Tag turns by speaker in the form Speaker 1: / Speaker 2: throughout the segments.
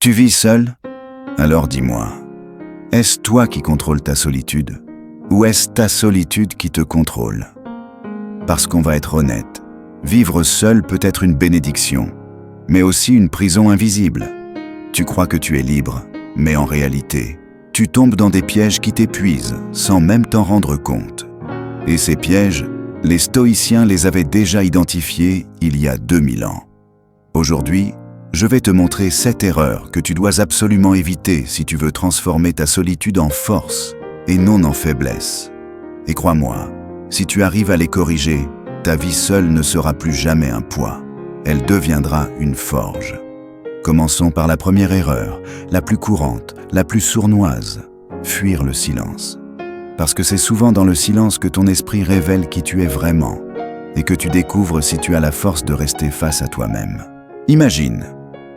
Speaker 1: Tu vis seul? Alors dis-moi, est-ce toi qui contrôles ta solitude ou est-ce ta solitude qui te contrôle? Parce qu'on va être honnête, vivre seul peut être une bénédiction, mais aussi une prison invisible. Tu crois que tu es libre, mais en réalité, tu tombes dans des pièges qui t'épuisent sans même t'en rendre compte. Et ces pièges, les stoïciens les avaient déjà identifiés il y a 2000 ans. Aujourd'hui, je vais te montrer 7 erreurs que tu dois absolument éviter si tu veux transformer ta solitude en force et non en faiblesse. Et crois-moi, si tu arrives à les corriger, ta vie seule ne sera plus jamais un poids. Elle deviendra une forge. Commençons par la première erreur, la plus courante, la plus sournoise, fuir le silence. Parce que c'est souvent dans le silence que ton esprit révèle qui tu es vraiment et que tu découvres si tu as la force de rester face à toi-même. Imagine,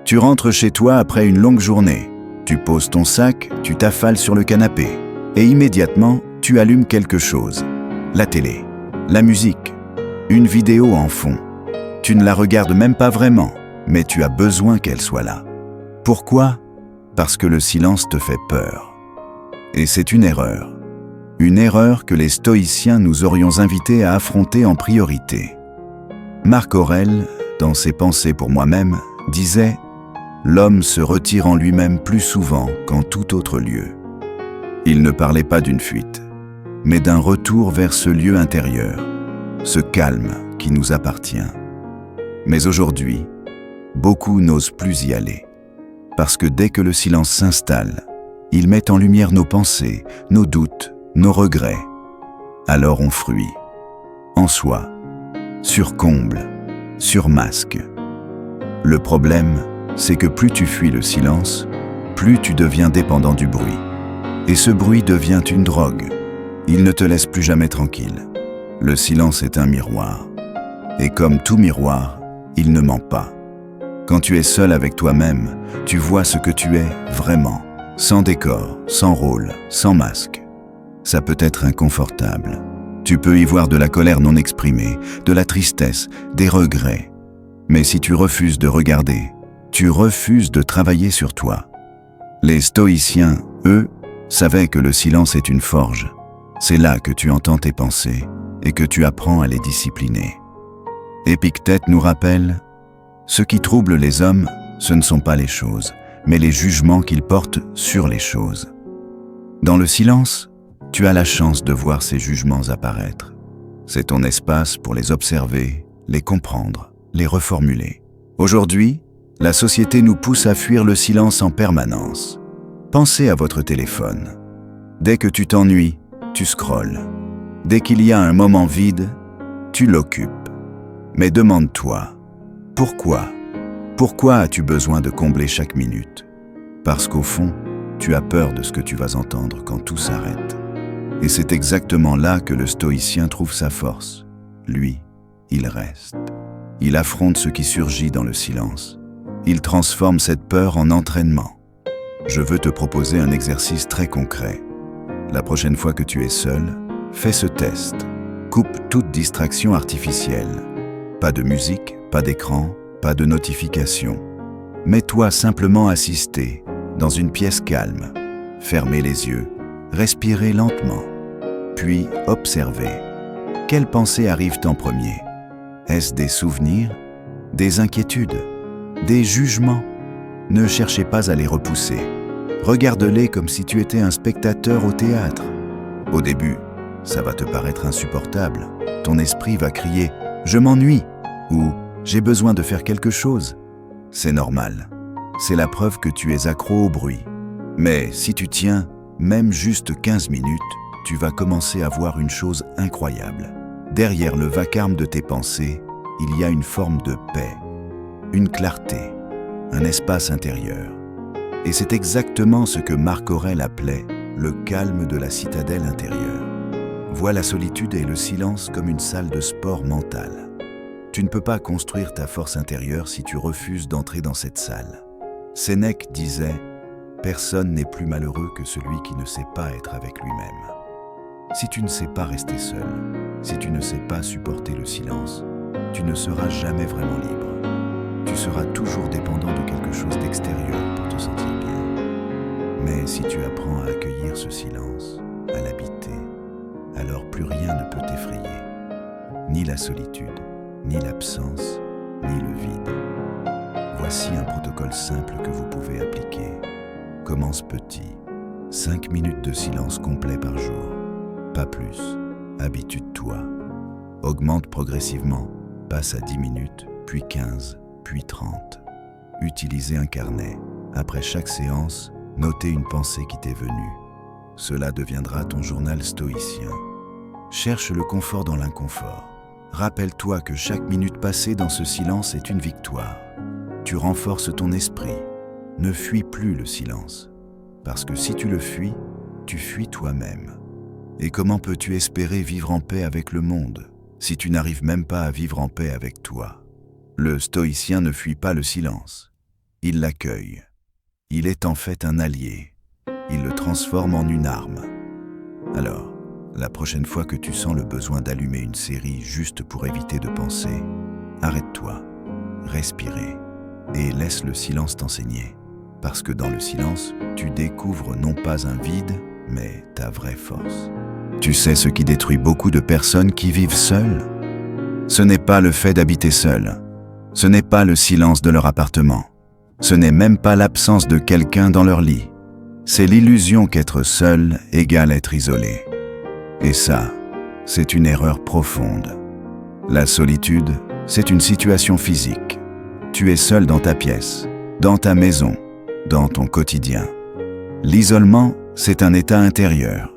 Speaker 1: tu rentres chez toi après une longue journée, tu poses ton sac, tu t'affales sur le canapé et immédiatement, tu allumes quelque chose. La télé, la musique, une vidéo en fond. Tu ne la regardes même pas vraiment, mais tu as besoin qu'elle soit là. Pourquoi? Parce que le silence te fait peur. Et c'est une erreur. Une erreur que les stoïciens nous aurions invités à affronter en priorité. Marc Aurèle, dans ses Pensées pour moi-même, disait « L'homme se retire en lui-même plus souvent qu'en tout autre lieu ». Il ne parlait pas d'une fuite, mais d'un retour vers ce lieu intérieur, ce calme qui nous appartient. Mais aujourd'hui, beaucoup n'osent plus y aller, parce que dès que le silence s'installe, il met en lumière nos pensées, nos doutes, nos regrets. Alors on fruit, en soi, surcomble, surmasque. Le problème, c'est que plus tu fuis le silence, plus tu deviens dépendant du bruit. Et ce bruit devient une drogue. Il ne te laisse plus jamais tranquille. Le silence est un miroir. Et comme tout miroir, il ne ment pas. Quand tu es seul avec toi-même, tu vois ce que tu es vraiment, sans décor, sans rôle, sans masque. Ça peut être inconfortable. Tu peux y voir de la colère non exprimée, de la tristesse, des regrets. Mais si tu refuses de regarder, tu refuses de travailler sur toi. Les stoïciens, eux, savaient que le silence est une forge. C'est là que tu entends tes pensées et que tu apprends à les discipliner. Épictète nous rappelle « Ce qui trouble les hommes, ce ne sont pas les choses, mais les jugements qu'ils portent sur les choses. » Dans le silence, tu as la chance de voir ces jugements apparaître. C'est ton espace pour les observer, les comprendre, les reformuler. Aujourd'hui, la société nous pousse à fuir le silence en permanence. Pensez à votre téléphone. Dès que tu t'ennuies, tu scrolles. Dès qu'il y a un moment vide, tu l'occupes. Mais demande-toi, pourquoi? Pourquoi as-tu besoin de combler chaque minute? Parce qu'au fond, tu as peur de ce que tu vas entendre quand tout s'arrête. Et c'est exactement là que le stoïcien trouve sa force. Lui, il reste. Il affronte ce qui surgit dans le silence. Il transforme cette peur en entraînement. Je veux te proposer un exercice très concret. La prochaine fois que tu es seul, fais ce test. Coupe toute distraction artificielle. Pas de musique, pas d'écran, pas de notification. Mets-toi simplement assisté, dans une pièce calme. Fermez les yeux, respirez lentement, puis observez. Quelles pensées arrivent en premier? Est-ce des souvenirs, des inquiétudes, des jugements? Ne cherchez pas à les repousser. Regarde-les comme si tu étais un spectateur au théâtre. Au début, ça va te paraître insupportable. Ton esprit va crier « Je m'ennuie » ou « J'ai besoin de faire quelque chose ». C'est normal. C'est la preuve que tu es accro au bruit. Mais si tu tiens, même juste 15 minutes, tu vas commencer à voir une chose incroyable. Derrière le vacarme de tes pensées, il y a une forme de paix, une clarté, un espace intérieur. Et c'est exactement ce que Marc Aurèle appelait le calme de la citadelle intérieure. Vois la solitude et le silence comme une salle de sport mental. Tu ne peux pas construire ta force intérieure si tu refuses d'entrer dans cette salle. Sénèque disait « Personne n'est plus malheureux que celui qui ne sait pas être avec lui-même ». Si tu ne sais pas rester seul, si tu ne sais pas supporter le silence, tu ne seras jamais vraiment libre. Tu seras toujours dépendant de quelque chose d'extérieur pour te sentir si tu apprends à accueillir ce silence, à l'habiter, alors plus rien ne peut t'effrayer. Ni la solitude, ni l'absence, ni le vide. Voici un protocole simple que vous pouvez appliquer. Commence petit. 5 minutes de silence complet par jour. Pas plus. Habitue-toi. Augmente progressivement. Passe à 10 minutes, puis 15, puis 30. Utilisez un carnet. Après chaque séance, notez une pensée qui t'est venue. Cela deviendra ton journal stoïcien. Cherche le confort dans l'inconfort. Rappelle-toi que chaque minute passée dans ce silence est une victoire. Tu renforces ton esprit. Ne fuis plus le silence. Parce que si tu le fuis, tu fuis toi-même. Et comment peux-tu espérer vivre en paix avec le monde si tu n'arrives même pas à vivre en paix avec toi? Le stoïcien ne fuit pas le silence. Il l'accueille. Il est en fait un allié. Il le transforme en une arme. Alors, la prochaine fois que tu sens le besoin d'allumer une série juste pour éviter de penser, arrête-toi, respire et laisse le silence t'enseigner. Parce que dans le silence, tu découvres non pas un vide, mais ta vraie force. Tu sais ce qui détruit beaucoup de personnes qui vivent seules? Ce n'est pas le fait d'habiter seul. Ce n'est pas le silence de leur appartement. Ce n'est même pas l'absence de quelqu'un dans leur lit. C'est l'illusion qu'être seul égale être isolé. Et ça, c'est une erreur profonde. La solitude, c'est une situation physique. Tu es seul dans ta pièce, dans ta maison, dans ton quotidien. L'isolement, c'est un état intérieur.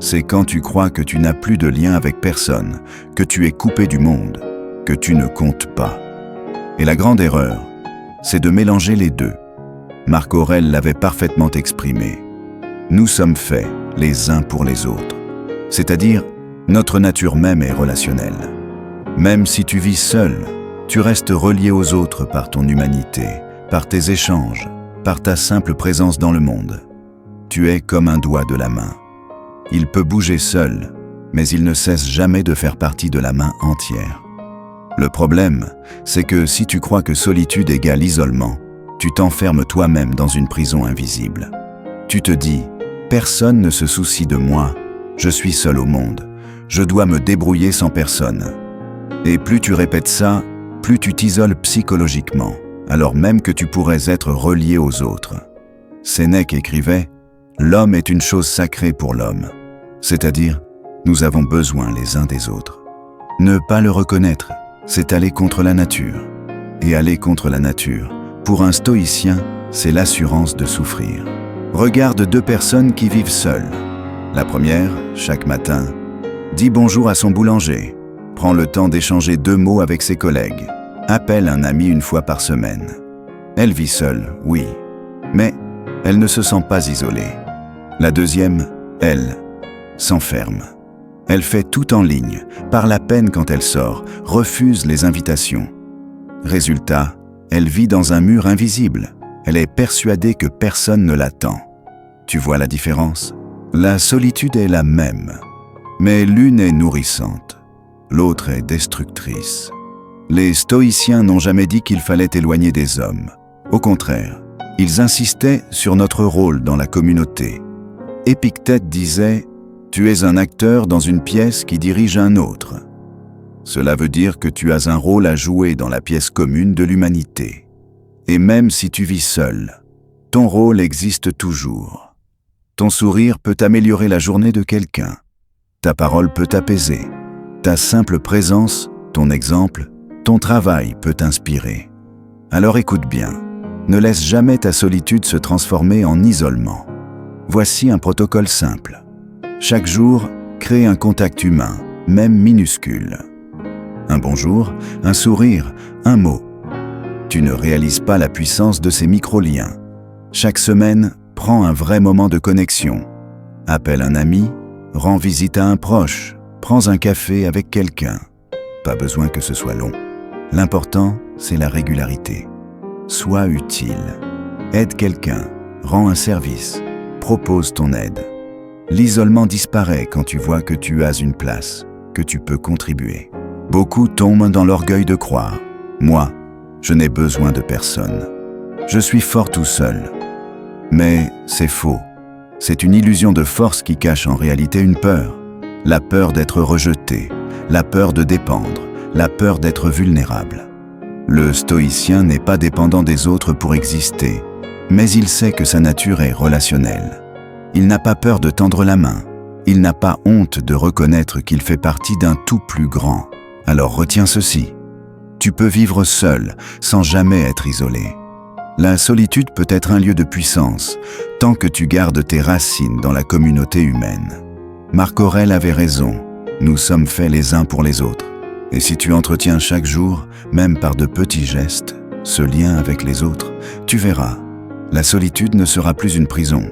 Speaker 1: C'est quand tu crois que tu n'as plus de lien avec personne, que tu es coupé du monde, que tu ne comptes pas. Et la grande erreur, c'est de mélanger les deux. Marc Aurèle l'avait parfaitement exprimé. Nous sommes faits les uns pour les autres. C'est-à-dire, notre nature même est relationnelle. Même si tu vis seul, tu restes relié aux autres par ton humanité, par tes échanges, par ta simple présence dans le monde. Tu es comme un doigt de la main. Il peut bouger seul, mais il ne cesse jamais de faire partie de la main entière. Le problème, c'est que si tu crois que solitude égale isolement, tu t'enfermes toi-même dans une prison invisible. Tu te dis, personne ne se soucie de moi, je suis seul au monde, je dois me débrouiller sans personne. Et plus tu répètes ça, plus tu t'isoles psychologiquement, alors même que tu pourrais être relié aux autres. Sénèque écrivait « L'homme est une chose sacrée pour l'homme », c'est-à-dire, nous avons besoin les uns des autres. Ne pas le reconnaître, c'est aller contre la nature. Et aller contre la nature, pour un stoïcien, c'est l'assurance de souffrir. Regarde 2 personnes qui vivent seules. La première, chaque matin, dit bonjour à son boulanger, prend le temps d'échanger 2 mots avec ses collègues, appelle un ami 1 fois par semaine. Elle vit seule, oui, mais elle ne se sent pas isolée. La deuxième, elle, s'enferme. Elle fait tout en ligne, parle à peine quand elle sort, refuse les invitations. Résultat, elle vit dans un mur invisible. Elle est persuadée que personne ne l'attend. Tu vois la différence? La solitude est la même, mais l'une est nourrissante, l'autre est destructrice. Les stoïciens n'ont jamais dit qu'il fallait éloigner des hommes. Au contraire, ils insistaient sur notre rôle dans la communauté. Épictète disait « Tu es un acteur dans une pièce qui dirige un autre ». Cela veut dire que tu as un rôle à jouer dans la pièce commune de l'humanité. Et même si tu vis seul, ton rôle existe toujours. Ton sourire peut améliorer la journée de quelqu'un. Ta parole peut t'apaiser. Ta simple présence, ton exemple, ton travail peut t'inspirer. Alors écoute bien, ne laisse jamais ta solitude se transformer en isolement. Voici un protocole simple. Chaque jour, crée un contact humain, même minuscule. Un bonjour, un sourire, un mot. Tu ne réalises pas la puissance de ces micro-liens. Chaque semaine, prends un vrai moment de connexion. Appelle un ami, rends visite à un proche, prends un café avec quelqu'un. Pas besoin que ce soit long. L'important, c'est la régularité. Sois utile. Aide quelqu'un, rends un service, propose ton aide. L'isolement disparaît quand tu vois que tu as une place, que tu peux contribuer. Beaucoup tombent dans l'orgueil de croire « Moi, je n'ai besoin de personne. Je suis fort tout seul. » Mais c'est faux. C'est une illusion de force qui cache en réalité une peur. La peur d'être rejeté, la peur de dépendre, la peur d'être vulnérable. Le stoïcien n'est pas dépendant des autres pour exister, mais il sait que sa nature est relationnelle. Il n'a pas peur de tendre la main. Il n'a pas honte de reconnaître qu'il fait partie d'un tout plus grand. Alors retiens ceci. Tu peux vivre seul, sans jamais être isolé. La solitude peut être un lieu de puissance, tant que tu gardes tes racines dans la communauté humaine. Marc Aurèle avait raison, nous sommes faits les uns pour les autres. Et si tu entretiens chaque jour, même par de petits gestes, ce lien avec les autres, tu verras, la solitude ne sera plus une prison,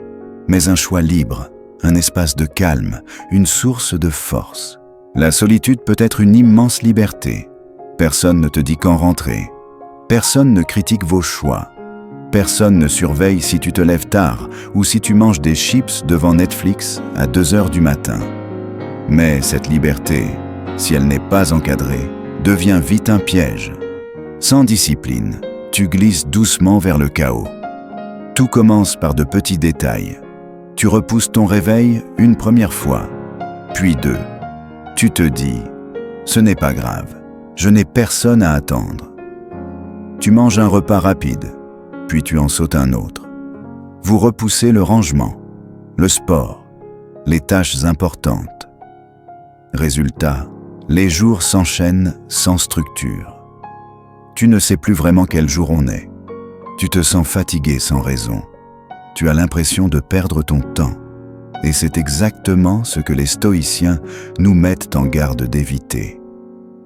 Speaker 1: mais un choix libre, un espace de calme, une source de force. La solitude peut être une immense liberté. Personne ne te dit quand rentrer. Personne ne critique vos choix. Personne ne surveille si tu te lèves tard ou si tu manges des chips devant Netflix à 2 heures du matin. Mais cette liberté, si elle n'est pas encadrée, devient vite un piège. Sans discipline, tu glisses doucement vers le chaos. Tout commence par de petits détails. Tu repousses ton réveil une première fois, puis 2. Tu te dis, ce n'est pas grave, je n'ai personne à attendre. Tu manges un repas rapide, puis tu en sautes un autre. Vous repoussez le rangement, le sport, les tâches importantes. Résultat, les jours s'enchaînent sans structure. Tu ne sais plus vraiment quel jour on est. Tu te sens fatigué sans raison. Tu as l'impression de perdre ton temps. Et c'est exactement ce que les stoïciens nous mettent en garde d'éviter.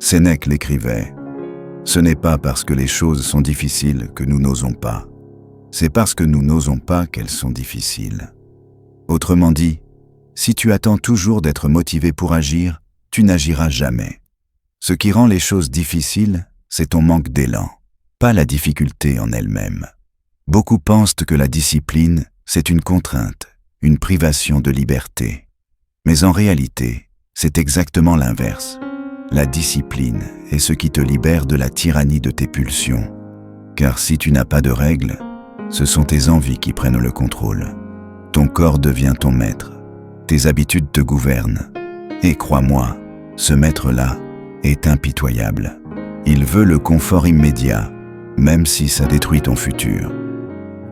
Speaker 1: Sénèque l'écrivait, « Ce n'est pas parce que les choses sont difficiles que nous n'osons pas. C'est parce que nous n'osons pas qu'elles sont difficiles. » Autrement dit, si tu attends toujours d'être motivé pour agir, tu n'agiras jamais. Ce qui rend les choses difficiles, c'est ton manque d'élan, pas la difficulté en elle-même. Beaucoup pensent que la discipline, c'est une contrainte, une privation de liberté. Mais en réalité, c'est exactement l'inverse. La discipline est ce qui te libère de la tyrannie de tes pulsions. Car si tu n'as pas de règles, ce sont tes envies qui prennent le contrôle. Ton corps devient ton maître. Tes habitudes te gouvernent. Et crois-moi, ce maître-là est impitoyable. Il veut le confort immédiat, même si ça détruit ton futur.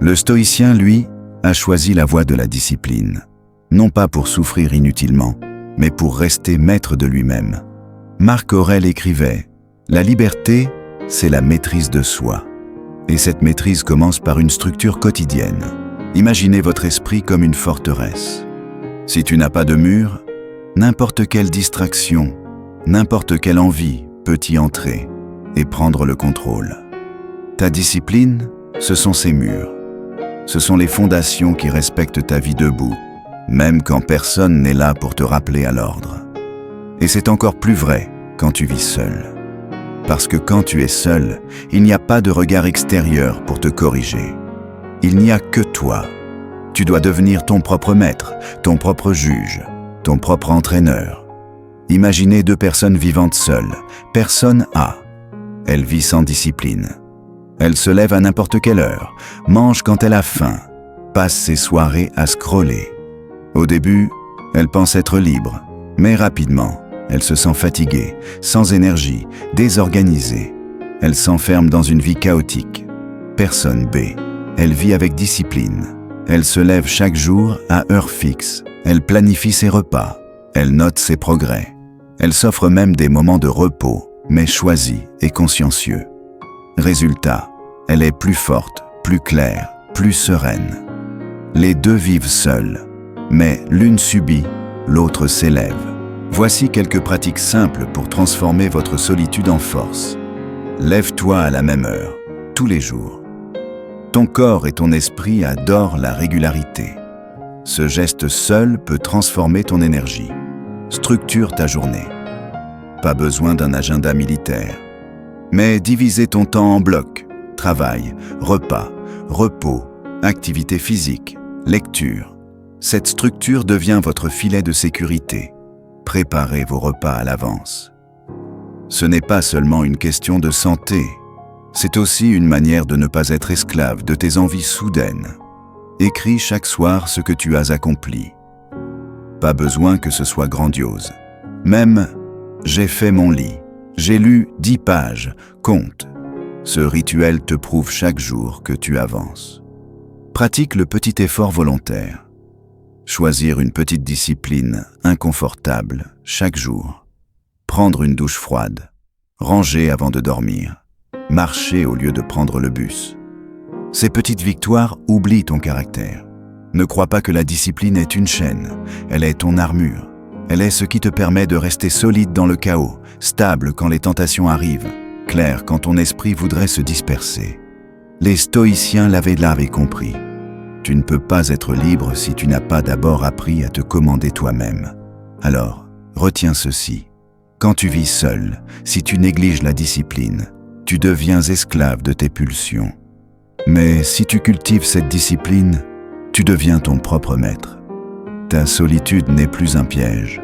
Speaker 1: Le stoïcien, lui, a choisi la voie de la discipline, non pas pour souffrir inutilement, mais pour rester maître de lui-même. Marc Aurèle écrivait « La liberté, c'est la maîtrise de soi. » Et cette maîtrise commence par une structure quotidienne. Imaginez votre esprit comme une forteresse. Si tu n'as pas de mur, n'importe quelle distraction, n'importe quelle envie peut y entrer et prendre le contrôle. Ta discipline, ce sont ces murs. Ce sont les fondations qui respectent ta vie debout, même quand personne n'est là pour te rappeler à l'ordre. Et c'est encore plus vrai quand tu vis seul. Parce que quand tu es seul, il n'y a pas de regard extérieur pour te corriger. Il n'y a que toi. Tu dois devenir ton propre maître, ton propre juge, ton propre entraîneur. Imaginez 2 personnes vivantes seules. Personne A. Elle vit sans discipline. Elle se lève à n'importe quelle heure, mange quand elle a faim, passe ses soirées à scroller. Au début, elle pense être libre, mais rapidement, elle se sent fatiguée, sans énergie, désorganisée. Elle s'enferme dans une vie chaotique. Personne B. Elle vit avec discipline. Elle se lève chaque jour à heure fixe. Elle planifie ses repas. Elle note ses progrès. Elle s'offre même des moments de repos, mais choisis et consciencieux. Résultat, elle est plus forte, plus claire, plus sereine. Les 2 vivent seuls, mais l'une subit, l'autre s'élève. Voici quelques pratiques simples pour transformer votre solitude en force. Lève-toi à la même heure, tous les jours. Ton corps et ton esprit adorent la régularité. Ce geste seul peut transformer ton énergie. Structure ta journée. Pas besoin d'un agenda militaire. Mais divisez ton temps en blocs. Travail, repas, repos, activité physique, lecture. Cette structure devient votre filet de sécurité. Préparez vos repas à l'avance. Ce n'est pas seulement une question de santé, c'est aussi une manière de ne pas être esclave de tes envies soudaines. Écris chaque soir ce que tu as accompli. Pas besoin que ce soit grandiose. Même « j'ai fait mon lit »,« j'ai lu 10 pages », compte. Ce rituel te prouve chaque jour que tu avances. Pratique le petit effort volontaire. Choisir une petite discipline inconfortable chaque jour. Prendre une douche froide. Ranger avant de dormir. Marcher au lieu de prendre le bus. Ces petites victoires oublient ton caractère. Ne crois pas que la discipline est une chaîne. Elle est ton armure. Elle est ce qui te permet de rester solide dans le chaos, stable quand les tentations arrivent, clair quand ton esprit voudrait se disperser. Les stoïciens l'avaient compris. Tu ne peux pas être libre si tu n'as pas d'abord appris à te commander toi-même. Alors, retiens ceci. Quand tu vis seul, si tu négliges la discipline, tu deviens esclave de tes pulsions. Mais si tu cultives cette discipline, tu deviens ton propre maître. Ta solitude n'est plus un piège.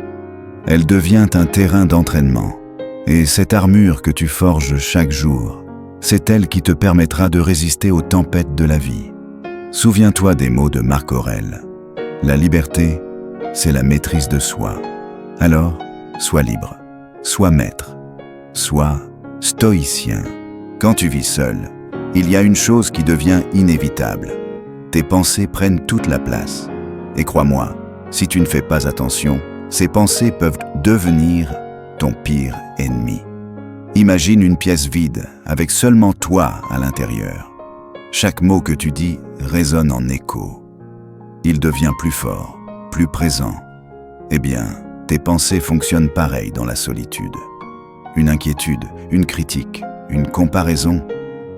Speaker 1: Elle devient un terrain d'entraînement. Et cette armure que tu forges chaque jour, c'est elle qui te permettra de résister aux tempêtes de la vie. Souviens-toi des mots de Marc Aurèle. La liberté, c'est la maîtrise de soi. Alors, sois libre, sois maître, sois stoïcien. Quand tu vis seul, il y a une chose qui devient inévitable. Tes pensées prennent toute la place. Et crois-moi, si tu ne fais pas attention, ces pensées peuvent devenir ton pire ennemi. Imagine une pièce vide, avec seulement toi à l'intérieur. Chaque mot que tu dis résonne en écho. Il devient plus fort, plus présent. Eh bien, tes pensées fonctionnent pareil dans la solitude. Une inquiétude, une critique, une comparaison,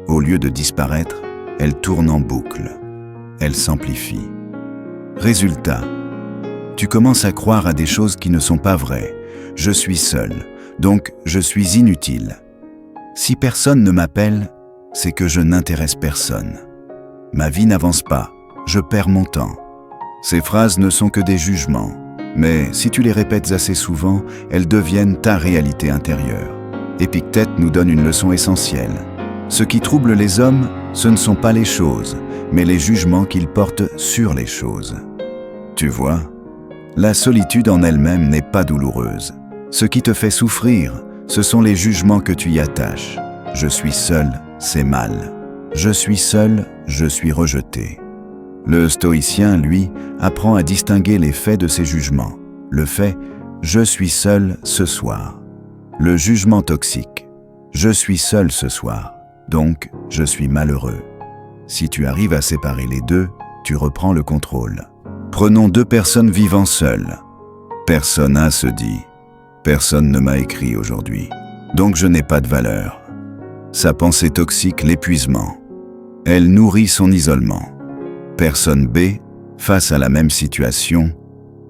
Speaker 1: au lieu de disparaître, elles tournent en boucle. Elles s'amplifient. Résultat, tu commences à croire à des choses qui ne sont pas vraies. Je suis seul, donc je suis inutile. Si personne ne m'appelle, c'est que je n'intéresse personne. Ma vie n'avance pas, je perds mon temps. Ces phrases ne sont que des jugements, mais si tu les répètes assez souvent, elles deviennent ta réalité intérieure. Épictète nous donne une leçon essentielle. Ce qui trouble les hommes, ce ne sont pas les choses, mais les jugements qu'ils portent sur les choses. Tu vois, la solitude en elle-même n'est pas douloureuse. Ce qui te fait souffrir, ce sont les jugements que tu y attaches. Je suis seul, c'est mal. Je suis seul, je suis rejeté. Le stoïcien, lui, apprend à distinguer les faits de ses jugements. Le fait « je suis seul ce soir ». Le jugement toxique « je suis seul ce soir ». Donc, je suis malheureux. Si tu arrives à séparer les deux, tu reprends le contrôle. Prenons 2 personnes vivant seules. Personne A se dit « Personne ne m'a écrit aujourd'hui, donc je n'ai pas de valeur ». Sa pensée toxique, l'épuisement. Elle nourrit son isolement. Personne B, face à la même situation,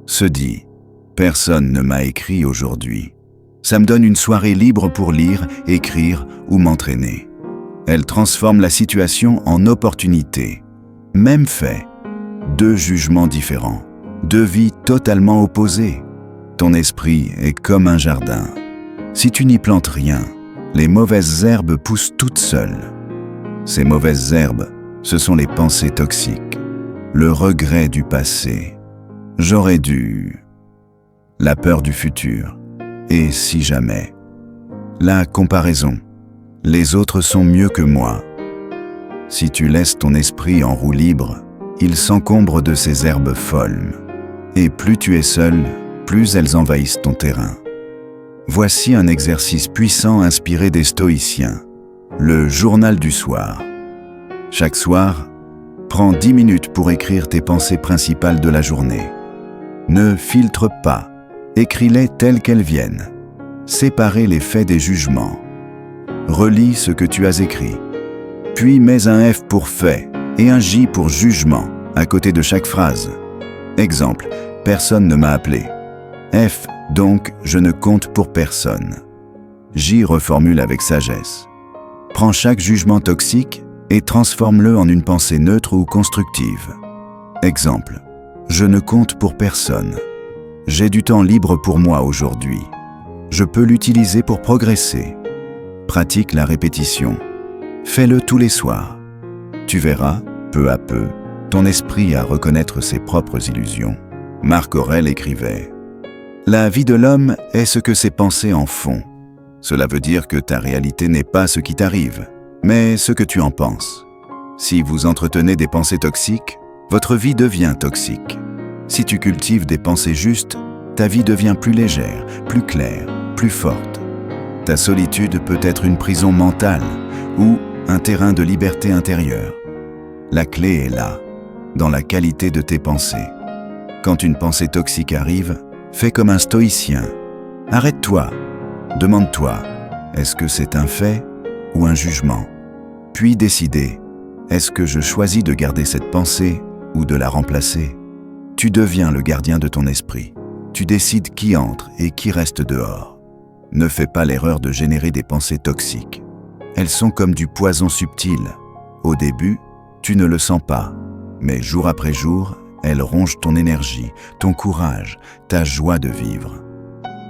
Speaker 1: se dit « Personne ne m'a écrit aujourd'hui. Ça me donne une soirée libre pour lire, écrire ou m'entraîner ». Elle transforme la situation en opportunité. Même fait, 2 jugements différents, 2 vies totalement opposées. Ton esprit est comme un jardin. Si tu n'y plantes rien, les mauvaises herbes poussent toutes seules. Ces mauvaises herbes, ce sont les pensées toxiques, le regret du passé. J'aurais dû. La peur du futur. Et si jamais. La comparaison. Les autres sont mieux que moi. Si tu laisses ton esprit en roue libre, il s'encombre de ces herbes folles. Et plus tu es seul, plus elles envahissent ton terrain. Voici un exercice puissant inspiré des stoïciens. Le journal du soir. Chaque soir, prends 10 minutes pour écrire tes pensées principales de la journée. Ne filtre pas, écris-les telles qu'elles viennent. Séparez les faits des jugements. Relis ce que tu as écrit. Puis mets un F pour fait et un J pour jugement à côté de chaque phrase. Exemple, personne ne m'a appelé. F, donc je ne compte pour personne. J reformule avec sagesse. Prends chaque jugement toxique et transforme-le en une pensée neutre ou constructive. Exemple, je ne compte pour personne. J'ai du temps libre pour moi aujourd'hui. Je peux l'utiliser pour progresser. Pratique la répétition. Fais-le tous les soirs. Tu verras, peu à peu, ton esprit à reconnaître ses propres illusions. Marc Aurèle écrivait « La vie de l'homme est ce que ses pensées en font. Cela veut dire que ta réalité n'est pas ce qui t'arrive, mais ce que tu en penses. Si vous entretenez des pensées toxiques, votre vie devient toxique. Si tu cultives des pensées justes, ta vie devient plus légère, plus claire, plus forte. Ta solitude peut être une prison mentale ou un terrain de liberté intérieure. La clé est là, dans la qualité de tes pensées. Quand une pensée toxique arrive, fais comme un stoïcien. Arrête-toi, demande-toi, est-ce que c'est un fait ou un jugement? Puis décider, est-ce que je choisis de garder cette pensée ou de la remplacer? Tu deviens le gardien de ton esprit. Tu décides qui entre et qui reste dehors. Ne fais pas l'erreur de générer des pensées toxiques. Elles sont comme du poison subtil. Au début, tu ne le sens pas, mais jour après jour, elles rongent ton énergie, ton courage, ta joie de vivre.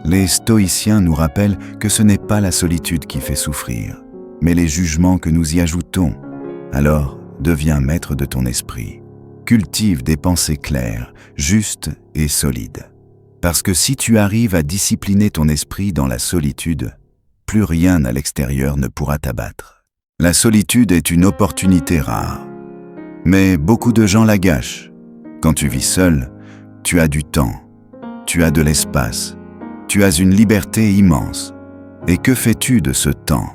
Speaker 1: Les stoïciens nous rappellent que ce n'est pas la solitude qui fait souffrir, mais les jugements que nous y ajoutons. Alors, deviens maître de ton esprit. Cultive des pensées claires, justes et solides. Parce que si tu arrives à discipliner ton esprit dans la solitude, plus rien à l'extérieur ne pourra t'abattre. La solitude est une opportunité rare. Mais beaucoup de gens la gâchent. Quand tu vis seul, tu as du temps, tu as de l'espace, tu as une liberté immense. Et que fais-tu de ce temps?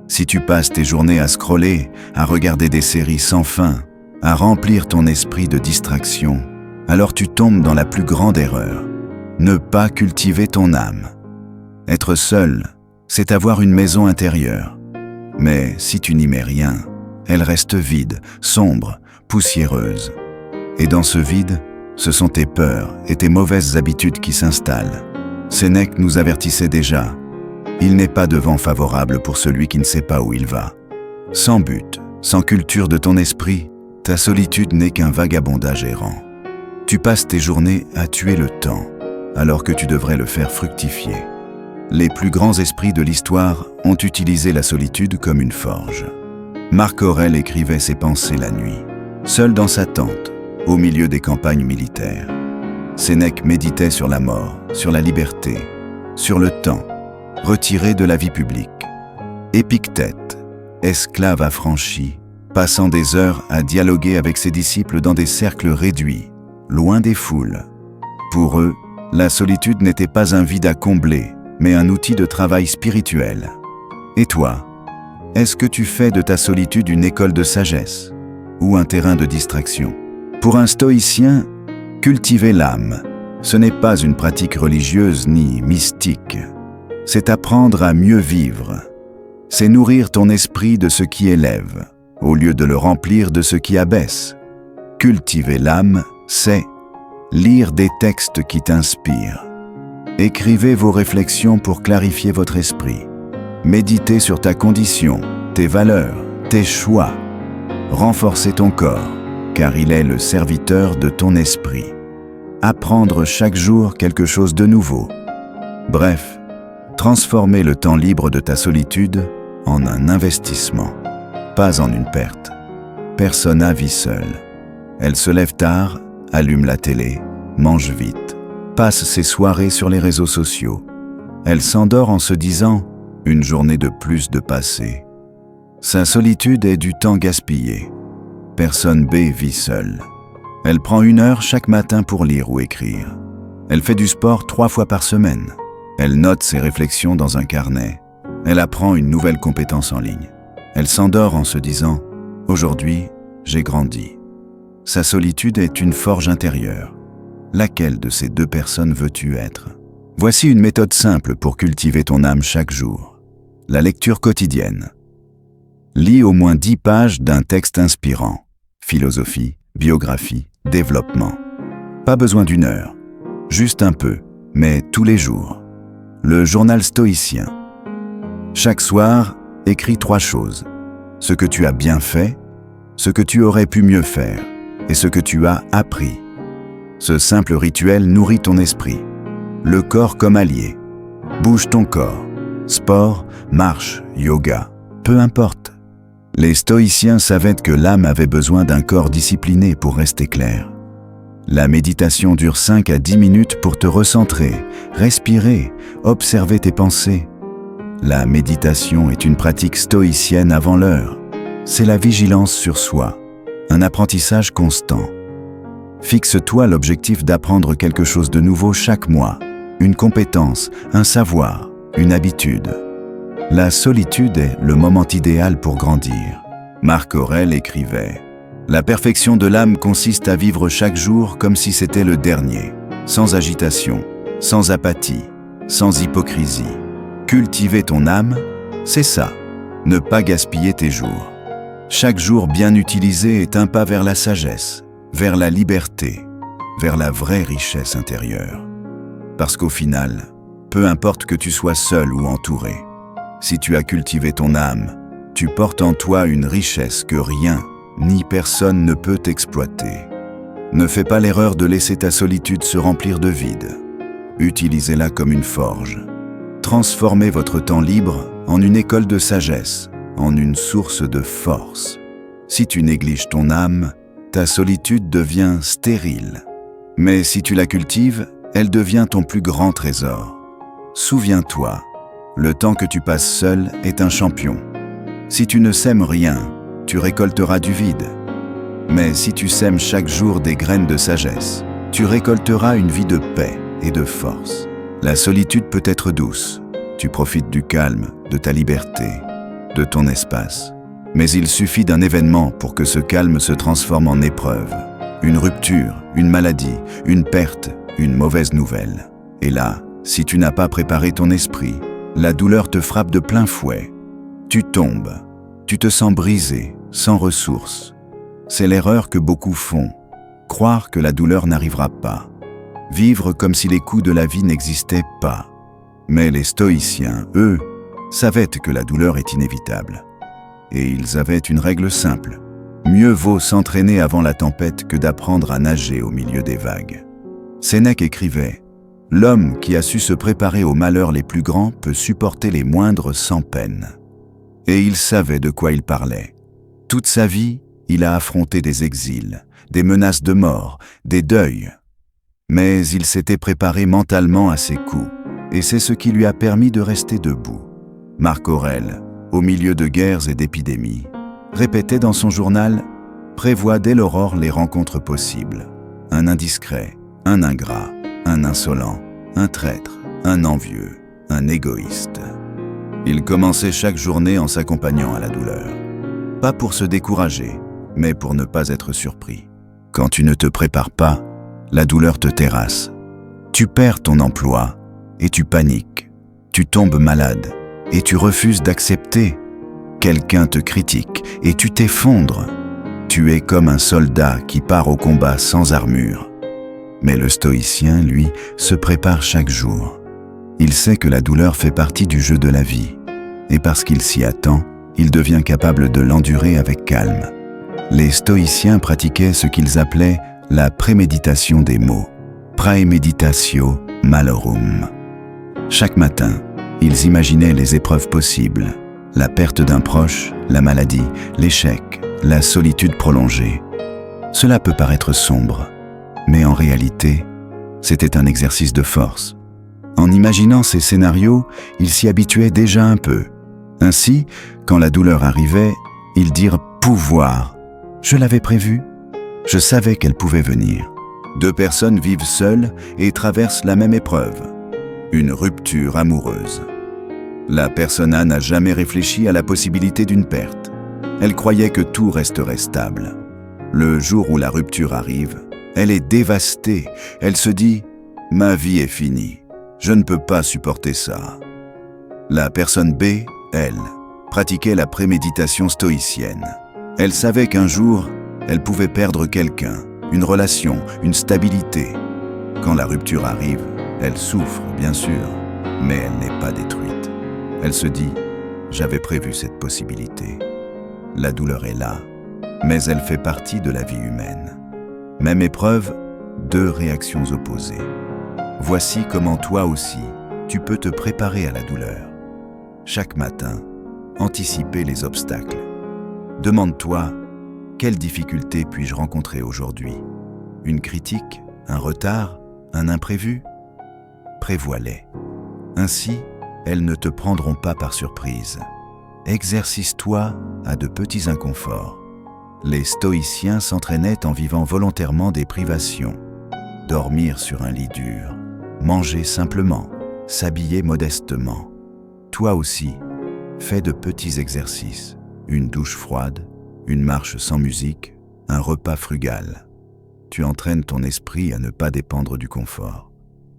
Speaker 1: Si tu passes tes journées à scroller, à regarder des séries sans fin, à remplir ton esprit de distraction, alors tu tombes dans la plus grande erreur. Ne pas cultiver ton âme. Être seul, c'est avoir une maison intérieure. Mais si tu n'y mets rien, elle reste vide, sombre, poussiéreuse. Et dans ce vide, ce sont tes peurs et tes mauvaises habitudes qui s'installent. Sénèque nous avertissait déjà. Il n'est pas de vent favorable pour celui qui ne sait pas où il va. Sans but, sans culture de ton esprit, ta solitude n'est qu'un vagabondage errant. Tu passes tes journées à tuer le temps, alors que tu devrais le faire fructifier. Les plus grands esprits de l'histoire ont utilisé la solitude comme une forge. Marc Aurèle écrivait ses pensées la nuit, seul dans sa tente, au milieu des campagnes militaires. Sénèque méditait sur la mort, sur la liberté, sur le temps, retiré de la vie publique. Épictète, esclave affranchi, passant des heures à dialoguer avec ses disciples dans des cercles réduits, loin des foules. Pour eux, la solitude n'était pas un vide à combler, mais un outil de travail spirituel. Et toi, est-ce que tu fais de ta solitude une école de sagesse ou un terrain de distraction? Pour un stoïcien, cultiver l'âme, ce n'est pas une pratique religieuse ni mystique. C'est apprendre à mieux vivre. C'est nourrir ton esprit de ce qui élève, au lieu de le remplir de ce qui abaisse. Cultiver l'âme, c'est lire des textes qui t'inspirent. Écrivez vos réflexions pour clarifier votre esprit. Méditez sur ta condition, tes valeurs, tes choix. Renforcez ton corps, car il est le serviteur de ton esprit. Apprendre chaque jour quelque chose de nouveau. Bref, transformer le temps libre de ta solitude en un investissement, pas en une perte. Persona vit seule. Elle se lève tard, allume la télé, mange vite, passe ses soirées sur les réseaux sociaux. Elle s'endort en se disant « une journée de plus de passé ». Sa solitude est du temps gaspillé. Personne B vit seule. Elle prend 1 heure chaque matin pour lire ou écrire. Elle fait du sport 3 fois par semaine. Elle note ses réflexions dans un carnet. Elle apprend une nouvelle compétence en ligne. Elle s'endort en se disant « aujourd'hui, j'ai grandi ». Sa solitude est une forge intérieure. Laquelle de ces 2 personnes veux-tu être? Voici une méthode simple pour cultiver ton âme chaque jour. La lecture quotidienne. Lis au moins 10 pages d'un texte inspirant. Philosophie, biographie, développement. Pas besoin d'1 heure. Juste un peu, mais tous les jours. Le journal stoïcien. Chaque soir, écris 3 choses. Ce que tu as bien fait, ce que tu aurais pu mieux faire, et ce que tu as appris. Ce simple rituel nourrit ton esprit. Le corps comme allié. Bouge ton corps. Sport, marche, yoga, peu importe. Les stoïciens savaient que l'âme avait besoin d'un corps discipliné pour rester clair. La méditation dure 5 à 10 minutes pour te recentrer, respirer, observer tes pensées. La méditation est une pratique stoïcienne avant l'heure. C'est la vigilance sur soi, un apprentissage constant. Fixe-toi l'objectif d'apprendre quelque chose de nouveau chaque mois, une compétence, un savoir, une habitude. La solitude est le moment idéal pour grandir. Marc Aurèle écrivait « La perfection de l'âme consiste à vivre chaque jour comme si c'était le dernier, sans agitation, sans apathie, sans hypocrisie. Cultiver ton âme, c'est ça, ne pas gaspiller tes jours. Chaque jour bien utilisé est un pas vers la sagesse, vers la liberté, vers la vraie richesse intérieure. Parce qu'au final, peu importe que tu sois seul ou entouré, si tu as cultivé ton âme, tu portes en toi une richesse que rien ni personne ne peut exploiter. Ne fais pas l'erreur de laisser ta solitude se remplir de vide. Utilisez-la comme une forge. Transformez votre temps libre en une école de sagesse, en une source de force. Si tu négliges ton âme, ta solitude devient stérile. Mais si tu la cultives, elle devient ton plus grand trésor. Souviens-toi, le temps que tu passes seul est un champion. Si tu ne sèmes rien, tu récolteras du vide. Mais si tu sèmes chaque jour des graines de sagesse, tu récolteras une vie de paix et de force. La solitude peut être douce. Tu profites du calme, de ta liberté, de ton espace. Mais il suffit d'un événement pour que ce calme se transforme en épreuve. Une rupture, une maladie, une perte, une mauvaise nouvelle. Et là, si tu n'as pas préparé ton esprit, la douleur te frappe de plein fouet. Tu tombes, tu te sens brisé, sans ressources. C'est l'erreur que beaucoup font, croire que la douleur n'arrivera pas, vivre comme si les coups de la vie n'existaient pas. Mais les stoïciens, eux, savaient que la douleur est inévitable. Et ils avaient une règle simple. Mieux vaut s'entraîner avant la tempête que d'apprendre à nager au milieu des vagues. Sénèque écrivait « L'homme qui a su se préparer aux malheurs les plus grands peut supporter les moindres sans peine. » Et il savait de quoi il parlait. Toute sa vie, il a affronté des exils, des menaces de mort, des deuils. Mais il s'était préparé mentalement à ces coups, et c'est ce qui lui a permis de rester debout. Marc Aurèle, au milieu de guerres et d'épidémies, répétait dans son journal « Prévois dès l'aurore les rencontres possibles. Un indiscret, un ingrat, un insolent, un traître, un envieux, un égoïste. » Il commençait chaque journée en s'accompagnant à la douleur. Pas pour se décourager, mais pour ne pas être surpris. Quand tu ne te prépares pas, la douleur te terrasse. Tu perds ton emploi et tu paniques. Tu tombes malade et tu refuses d'accepter. Quelqu'un te critique et tu t'effondres. Tu es comme un soldat qui part au combat sans armure. Mais le stoïcien, lui, se prépare chaque jour. Il sait que la douleur fait partie du jeu de la vie. Et parce qu'il s'y attend, il devient capable de l'endurer avec calme. Les stoïciens pratiquaient ce qu'ils appelaient la préméditation des mots, praemeditatio malorum. Chaque matin, ils imaginaient les épreuves possibles, la perte d'un proche, la maladie, l'échec, la solitude prolongée. Cela peut paraître sombre, mais en réalité, c'était un exercice de force. En imaginant ces scénarios, ils s'y habituaient déjà un peu. Ainsi, quand la douleur arrivait, ils dirent « pouvoir ». Je l'avais prévu. Je savais qu'elle pouvait venir. 2 personnes vivent seules et traversent la même épreuve. Une rupture amoureuse. La personne A n'a jamais réfléchi à la possibilité d'une perte. Elle croyait que tout resterait stable. Le jour où la rupture arrive, elle est dévastée. Elle se dit « ma vie est finie. Je ne peux pas supporter ça ». La personne B, elle, pratiquait la préméditation stoïcienne. Elle savait qu'un jour, elle pouvait perdre quelqu'un, une relation, une stabilité. Quand la rupture arrive, elle souffre, bien sûr, mais elle n'est pas détruite. Elle se dit « j'avais prévu cette possibilité ». La douleur est là, mais elle fait partie de la vie humaine. Même épreuve, 2 réactions opposées. Voici comment toi aussi, tu peux te préparer à la douleur. Chaque matin, anticiper les obstacles. Demande-toi, quelle difficulté puis-je rencontrer aujourd'hui? Une critique, un retard, un imprévu? Prévois-les. Ainsi, elles ne te prendront pas par surprise. Exercice-toi à de petits inconforts. Les stoïciens s'entraînaient en vivant volontairement des privations. Dormir sur un lit dur, manger simplement, s'habiller modestement. Toi aussi, fais de petits exercices. Une douche froide, une marche sans musique, un repas frugal. Tu entraînes ton esprit à ne pas dépendre du confort.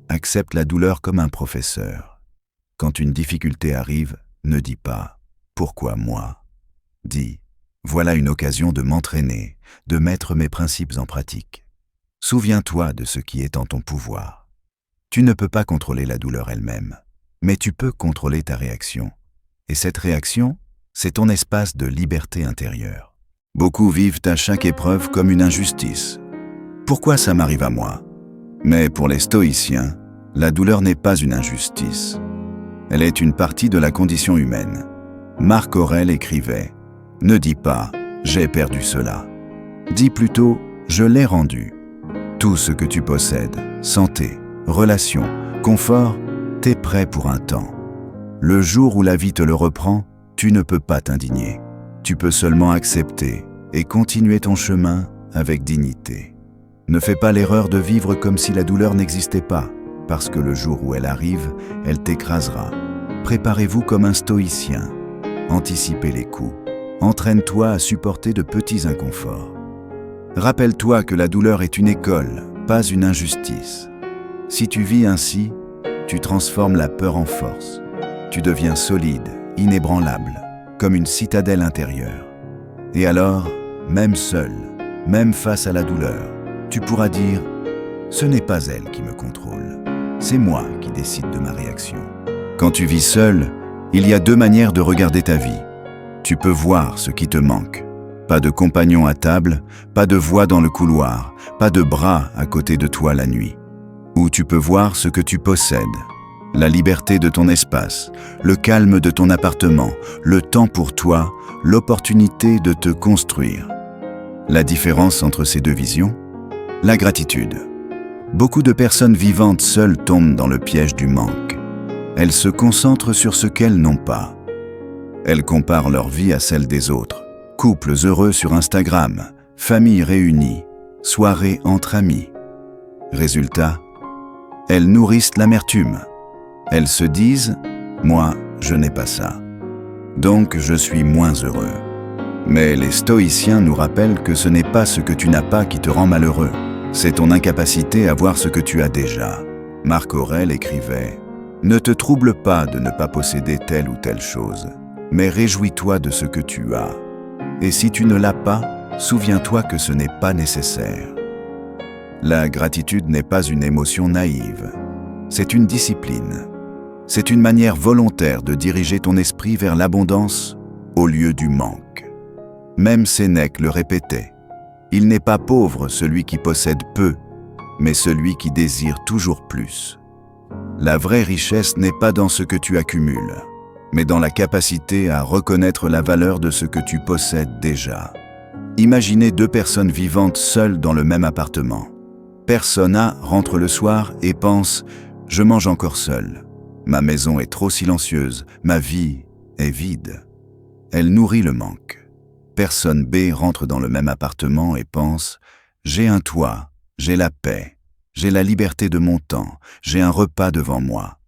Speaker 1: Accepte la douleur comme un professeur. Quand une difficulté arrive, ne dis pas « Pourquoi moi ?» Dis « Voilà une occasion de m'entraîner, de mettre mes principes en pratique. » Souviens-toi de ce qui est en ton pouvoir. Tu ne peux pas contrôler la douleur elle-même, mais tu peux contrôler ta réaction. Et cette réaction, c'est ton espace de liberté intérieure. Beaucoup vivent à chaque épreuve comme une injustice. Pourquoi ça m'arrive à moi? Mais pour les stoïciens, la douleur n'est pas une injustice. Elle est une partie de la condition humaine. Marc Aurèle écrivait « Ne dis pas « j'ai perdu cela ». Dis plutôt « je l'ai rendu ». Tout ce que tu possèdes, santé, relations, confort, t'es prêt pour un temps. Le jour où la vie te le reprend, tu ne peux pas t'indigner. Tu peux seulement accepter et continuer ton chemin avec dignité. Ne fais pas l'erreur de vivre comme si la douleur n'existait pas, parce que le jour où elle arrive, elle t'écrasera. Préparez-vous comme un stoïcien. Anticipez les coups. Entraîne-toi à supporter de petits inconforts. Rappelle-toi que la douleur est une école, pas une injustice. Si tu vis ainsi, tu transformes la peur en force. Tu deviens solide, inébranlable, comme une citadelle intérieure. Et alors, même seul, même face à la douleur, tu pourras dire « Ce n'est pas elle qui me contrôle, c'est moi qui décide de ma réaction ». Quand tu vis seul, il y a deux manières de regarder ta vie. Tu peux voir ce qui te manque. Pas de compagnon à table, pas de voix dans le couloir, pas de bras à côté de toi la nuit. Ou tu peux voir ce que tu possèdes. La liberté de ton espace, le calme de ton appartement, le temps pour toi, l'opportunité de te construire. La différence entre ces deux visions? La gratitude. Beaucoup de personnes vivantes seules tombent dans le piège du manque. Elles se concentrent sur ce qu'elles n'ont pas. Elles comparent leur vie à celle des autres. Couples heureux sur Instagram, familles réunies, soirées entre amis. Résultat, elles nourrissent l'amertume. Elles se disent « Moi, je n'ai pas ça. Donc je suis moins heureux. » Mais les stoïciens nous rappellent que ce n'est pas ce que tu n'as pas qui te rend malheureux. C'est ton incapacité à voir ce que tu as déjà. Marc Aurèle écrivait « Ne te trouble pas de ne pas posséder telle ou telle chose, mais réjouis-toi de ce que tu as. Et si tu ne l'as pas, souviens-toi que ce n'est pas nécessaire. » La gratitude n'est pas une émotion naïve. C'est une discipline. C'est une manière volontaire de diriger ton esprit vers l'abondance au lieu du manque. Même Sénèque le répétait. Il n'est pas pauvre celui qui possède peu, mais celui qui désire toujours plus. La vraie richesse n'est pas dans ce que tu accumules, mais dans la capacité à reconnaître la valeur de ce que tu possèdes déjà. Imaginez deux personnes vivantes seules dans le même appartement. Personne A rentre le soir et pense « Je mange encore seul. Ma maison est trop silencieuse, ma vie est vide. » Elle nourrit le manque. Personne B rentre dans le même appartement et pense « J'ai un toit, j'ai la paix, j'ai la liberté de mon temps, j'ai un repas devant moi. »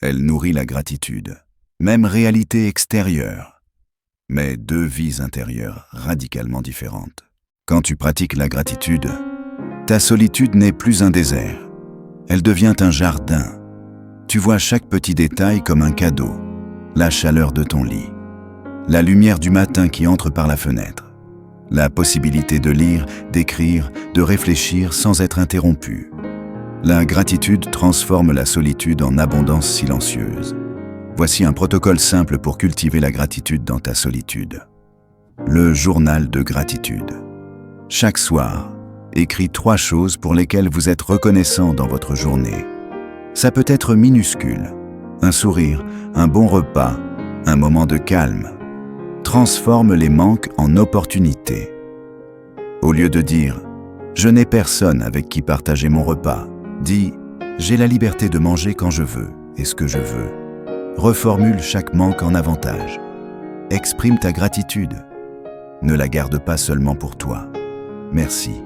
Speaker 1: Elle nourrit la gratitude. Même réalité extérieure, mais deux vies intérieures radicalement différentes. Quand tu pratiques la gratitude, ta solitude n'est plus un désert. Elle devient un jardin. Tu vois chaque petit détail comme un cadeau. La chaleur de ton lit, la lumière du matin qui entre par la fenêtre, la possibilité de lire, d'écrire, de réfléchir sans être interrompu. La gratitude transforme la solitude en abondance silencieuse. Voici un protocole simple pour cultiver la gratitude dans ta solitude. Le journal de gratitude. Chaque soir, écris 3 choses pour lesquelles vous êtes reconnaissant dans votre journée. Ça peut être minuscule, un sourire, un bon repas, un moment de calme. transforme les manques en opportunités. Au lieu de dire « Je n'ai personne avec qui partager mon repas », dis « J'ai la liberté de manger quand je veux et ce que je veux ». Reformule chaque manque en avantage. Exprime ta gratitude. Ne la garde pas seulement pour toi. Merci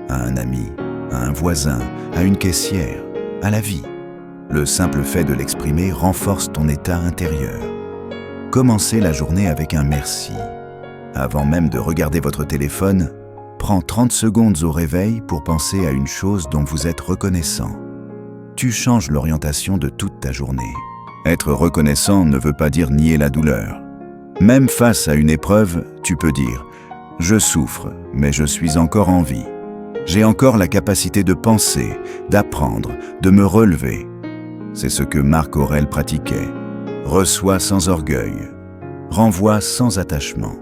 Speaker 1: à un ami, à un voisin, à une caissière, à la vie. Le simple fait de l'exprimer renforce ton état intérieur. Commencez la journée avec un merci. Avant même de regarder votre téléphone, prends 30 secondes au réveil pour penser à une chose dont vous êtes reconnaissant. Tu changes l'orientation de toute ta journée. Être reconnaissant ne veut pas dire nier la douleur. Même face à une épreuve, tu peux dire « Je souffre, mais je suis encore en vie. J'ai encore la capacité de penser, d'apprendre, de me relever. » C'est ce que Marc Aurèle pratiquait. Reçois sans orgueil. Renvoie sans attachement.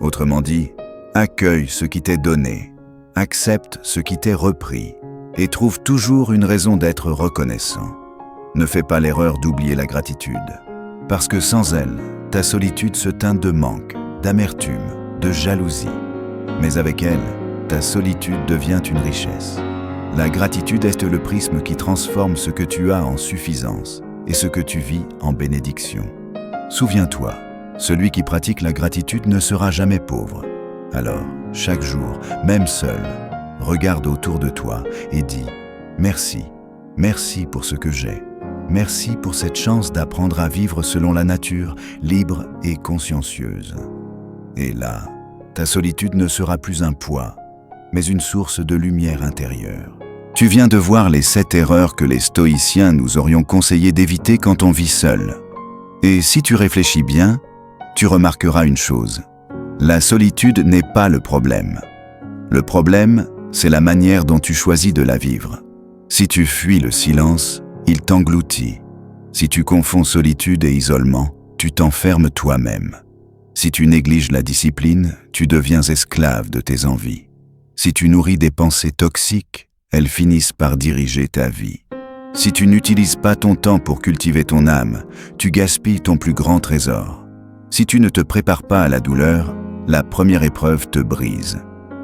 Speaker 1: Autrement dit, accueille ce qui t'est donné, accepte ce qui t'est repris et trouve toujours une raison d'être reconnaissant. Ne fais pas l'erreur d'oublier la gratitude, parce que sans elle, ta solitude se teinte de manque, d'amertume, de jalousie. Mais avec elle, ta solitude devient une richesse. La gratitude est le prisme qui transforme ce que tu as en suffisance et ce que tu vis en bénédiction. Souviens-toi, celui qui pratique la gratitude ne sera jamais pauvre. Alors, chaque jour, même seul, regarde autour de toi et dis « Merci, merci pour ce que j'ai. Merci pour cette chance d'apprendre à vivre selon la nature, libre et consciencieuse. » Et là, ta solitude ne sera plus un poids, mais une source de lumière intérieure. Tu viens de voir les 7 erreurs que les stoïciens nous aurions conseillé d'éviter quand on vit seul. Et si tu réfléchis bien, tu remarqueras une chose. La solitude n'est pas le problème. Le problème, c'est la manière dont tu choisis de la vivre. Si tu fuis le silence, il t'engloutit. Si tu confonds solitude et isolement, tu t'enfermes toi-même. Si tu négliges la discipline, tu deviens esclave de tes envies. Si tu nourris des pensées toxiques, elles finissent par diriger ta vie. Si tu n'utilises pas ton temps pour cultiver ton âme, tu gaspilles ton plus grand trésor. Si tu ne te prépares pas à la douleur, la première épreuve te brise.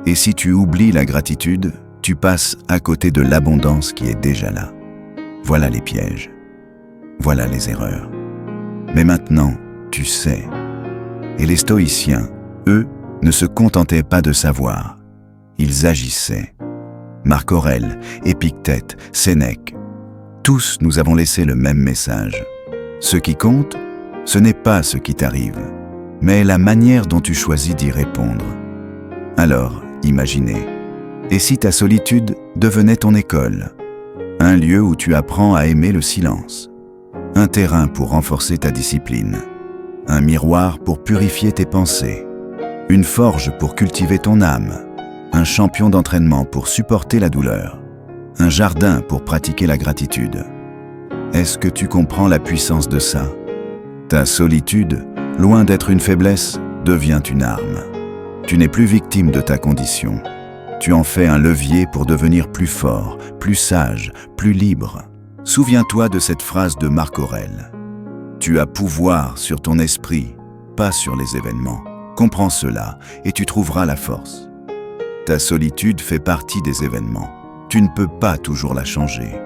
Speaker 1: Et si tu oublies la gratitude, tu passes à côté de l'abondance qui est déjà là. Voilà les pièges. Voilà les erreurs. Mais maintenant, tu sais. Et les stoïciens, eux, ne se contentaient pas de savoir. Ils agissaient. Marc Aurèle, Épictète, Sénèque. Tous nous avons laissé le même message. Ce qui compte, ce n'est pas ce qui t'arrive, mais la manière dont tu choisis d'y répondre. Alors, imaginez, et si ta solitude devenait ton école, un lieu où tu apprends à aimer le silence, un terrain pour renforcer ta discipline, un miroir pour purifier tes pensées, une forge pour cultiver ton âme, un champion d'entraînement pour supporter la douleur, un jardin pour pratiquer la gratitude. Est-ce que tu comprends la puissance de ça? Ta solitude, loin d'être une faiblesse, devient une arme. Tu n'es plus victime de ta condition. Tu en fais un levier pour devenir plus fort, plus sage, plus libre. Souviens-toi de cette phrase de Marc Aurèle. Tu as pouvoir sur ton esprit, pas sur les événements. Comprends cela et tu trouveras la force. Ta solitude fait partie des événements. Tu ne peux pas toujours la changer.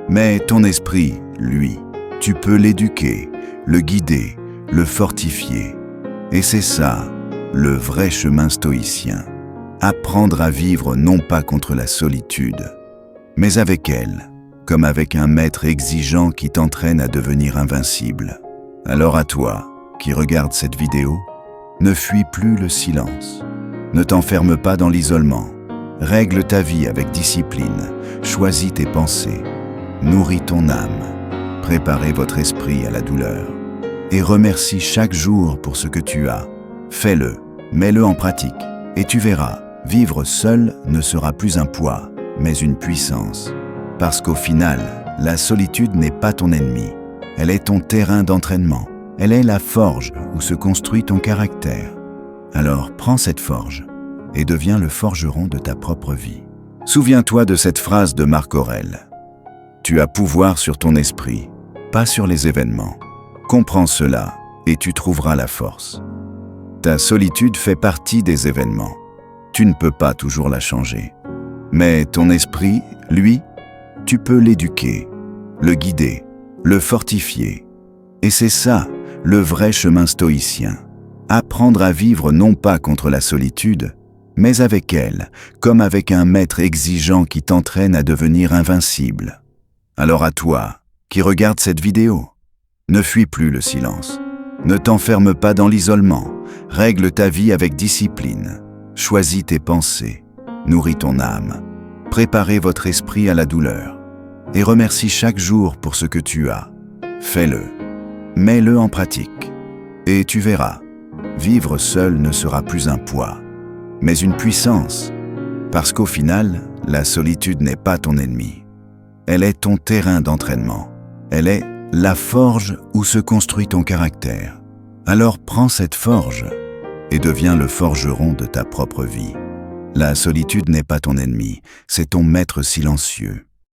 Speaker 1: Mais ton esprit, lui, tu peux l'éduquer, le guider, le fortifier. Et c'est ça, le vrai chemin stoïcien. Apprendre à vivre non pas contre la solitude, mais avec elle, comme avec un maître exigeant qui t'entraîne à devenir invincible. Alors à toi, qui regarde cette vidéo, ne fuis plus le silence. Ne t'enferme pas dans l'isolement. Règle ta vie avec discipline. Choisis tes pensées. Nourris ton âme. Préparez votre esprit à la douleur. Et remercie chaque jour pour ce que tu as. Fais-le, mets-le en pratique. Et tu verras, vivre seul ne sera plus un poids, mais une puissance. Parce qu'au final, la solitude n'est pas ton ennemi. Elle est ton terrain d'entraînement. Elle est la forge où se construit ton caractère. Alors prends cette forge et deviens le forgeron de ta propre vie. Souviens-toi de cette phrase de Marc Aurèle. Tu as pouvoir sur ton esprit, pas sur les événements. Comprends cela et tu trouveras la force. Ta solitude fait partie des événements. Tu ne peux pas toujours la changer. Mais ton esprit, lui, tu peux l'éduquer, le guider, le fortifier. Et c'est ça, le vrai chemin stoïcien. Apprendre à vivre non pas contre la solitude, mais avec elle, comme avec un maître exigeant qui t'entraîne à devenir invincible. Alors à toi, qui regarde cette vidéo, ne fuis plus le silence. Ne t'enferme pas dans l'isolement. Règle ta vie avec discipline. Choisis tes pensées. Nourris ton âme. Préparez votre esprit à la douleur. Et remercie chaque jour pour ce que tu as. Fais-le. Mets-le en pratique. Et tu verras, vivre seul ne sera plus un poids, mais une puissance. Parce qu'au final, la solitude n'est pas ton ennemi. Elle est ton terrain d'entraînement. Elle est la forge où se construit ton caractère. Alors prends cette forge et deviens le forgeron de ta propre vie. La solitude n'est pas ton ennemi, c'est ton maître silencieux.